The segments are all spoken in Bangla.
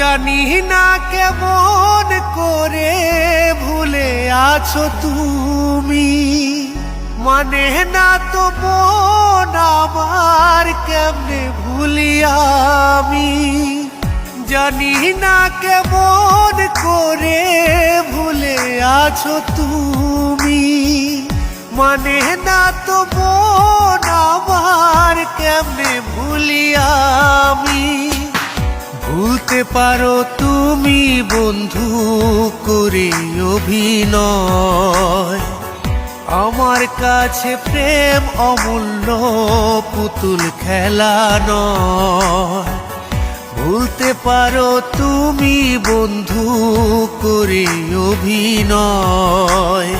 জানি না কেমন করে ভুলে আছো তুমি, মানে না তো মন আমার কেমনে ভুলি আমি। জানি না কেমন করে ভুলে আছো তুমি, মানে না তো মন আমার কেমনে ভুলি আমি। ভুলতে পারো তুমি বন্ধু করে অভিনয়, আমার কাছে প্রেম অমূল্য পুতুল খেলা নয়। ভুলতে পারো তুমি বন্ধু করে অভিনয়,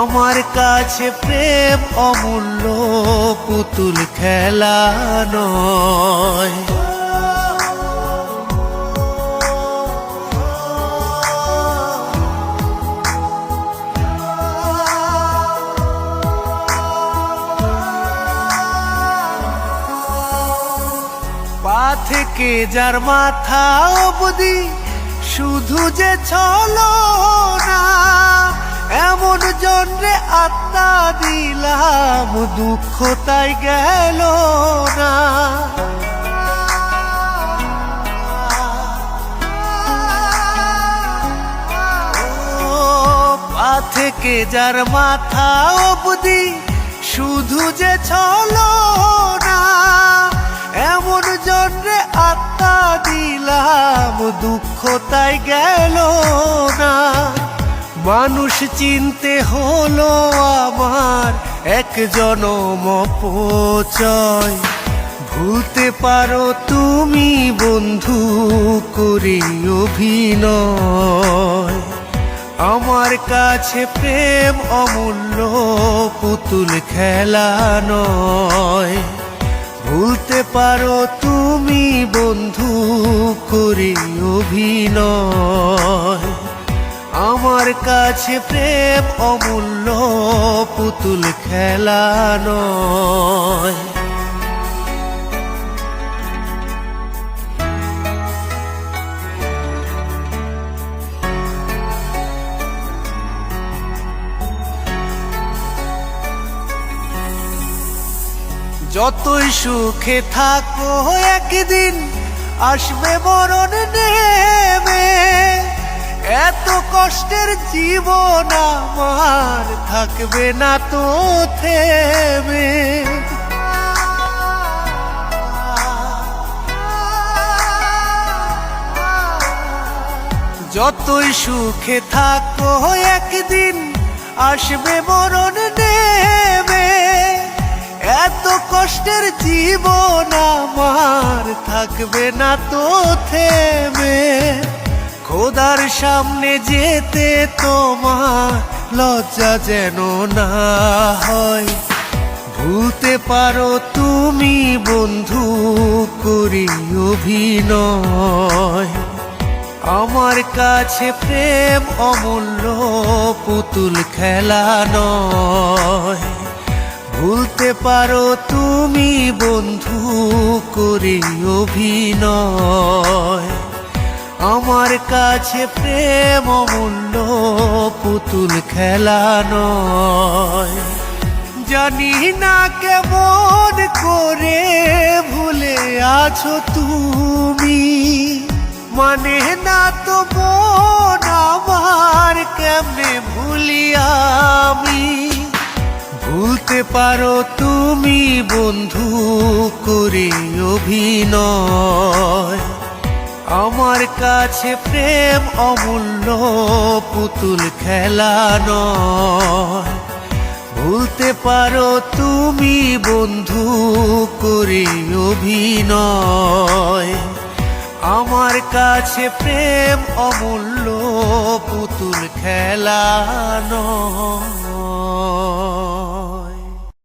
আমার কাছে প্রেম অমূল্য পুতুল খেলা নয়। পা থেকে যার মাথা অবধি শুধু যে ছলো না, এমন জন্যে আত্মা দিলাম দুঃখ তাই গেল না। পা থেকে যার মাথা অবধি শুধু যে ছলো না, এমন জন্যে আত্মা দিলাম দুঃখ তাই গেল না। মানুষ চিনতে হলো আমার এক জনম অপচয়। ভুলতে পারো তুমি বন্ধু করে অভিনয়, আমার কাছে প্রেম অমূল্য পুতুল খেলা নয়। ভুলতে পারো তুমি বন্ধু করে অভিনয়, আমার কাছে প্রেম অমূল্য পুতুল খেলা নয়। যতই সুখে থাকো একদিন আসবে মরণ নেমে, এত কষ্টের জীবন আমার থাকবে না তো থেমে। যতই সুখে থাকো একদিন আসবে মরণ নেমে, এত কষ্টের জীবন আমার থাকবে না তো থেমে। খোদার সামনে যেতে তোমার লজ্জা যেন না হয়। ভুলতে পারো তুমি বন্ধু করি অভিনয়, আমার কাছে প্রেম অমূল্য পুতুল খেলা নয়। ভুলতে পারো তুমি বন্ধু করে অভিনয়, আমার কাছে প্রেম অমূল্য পুতুল খেলা নয়। জানি না কেমন করে ভুলে আছো তুমি, মানে না তো মন আমার কেমনে ভুলি আমি। ভুলতে পারো তুমি বন্ধু করে অভিনয়, আমার কাছে প্রেম অমূল্য পুতুল খেলা নয়। ভুলতে পারো তুমি বন্ধু করে অভিনয়, আমার কাছে প্রেম অমূল্য পুতুল খেলা নয়।